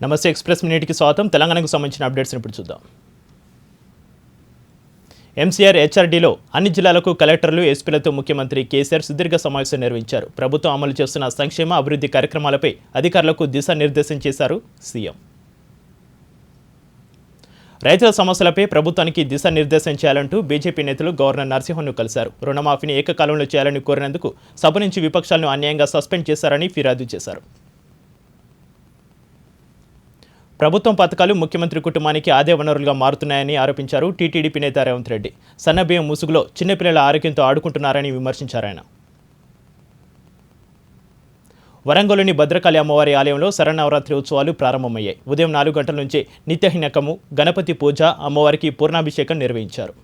నమస్తే ఎక్స్ప్రెస్ మినిట్కి స్వాగతం. తెలంగాణకు సంబంధించిన అప్డేట్స్ ఇప్పుడు చూద్దాం. ఎంసీఆర్ హెచ్ఆర్డీలో అన్ని జిల్లాలకు కలెక్టర్లు, ఎస్పీలతో ముఖ్యమంత్రి కేసీఆర్ సుదీర్ఘ సమావేశం నిర్వహించారు. ప్రభుత్వం అమలు చేస్తున్న సంక్షేమ అభివృద్ధి కార్యక్రమాలపై అధికారులకు దిశానిర్దేశం చేశారు సీఎం. రైతుల సమస్యలపై ప్రభుత్వానికి దిశానిర్దేశం చేయాలంటూ బీజేపీ నేతలు గవర్నర్ నరసింహన్ను కలిశారు. రుణమాఫీని ఏకకాలంలో చేయాలని కోరినందుకు సభ నుంచి విపక్షాలను అన్యాయంగా సస్పెండ్ చేశారని ఫిర్యాదు చేశారు. ప్రభుత్వం పథకాలు ముఖ్యమంత్రి కుటుంబానికి ఆదాయ వనరులుగా మారుతున్నాయని ఆరోపించారు టీటీడీపీ నేత రేవంత్ రెడ్డి. సన్నబియ్యం ముసుగులో చిన్నపిల్లల ఆరోగ్యంతో ఆడుకుంటున్నారని విమర్శించారు ఆయన. వరంగల్లోని భద్రకాళి అమ్మవారి ఆలయంలో శరన్నవరాత్రి ఉత్సవాలు ప్రారంభమయ్యాయి. ఉదయం 4 గంటల నుంచే నిత్యహీనకము, గణపతి పూజ, అమ్మవారికి పూర్ణాభిషేకం నిర్వహించారు.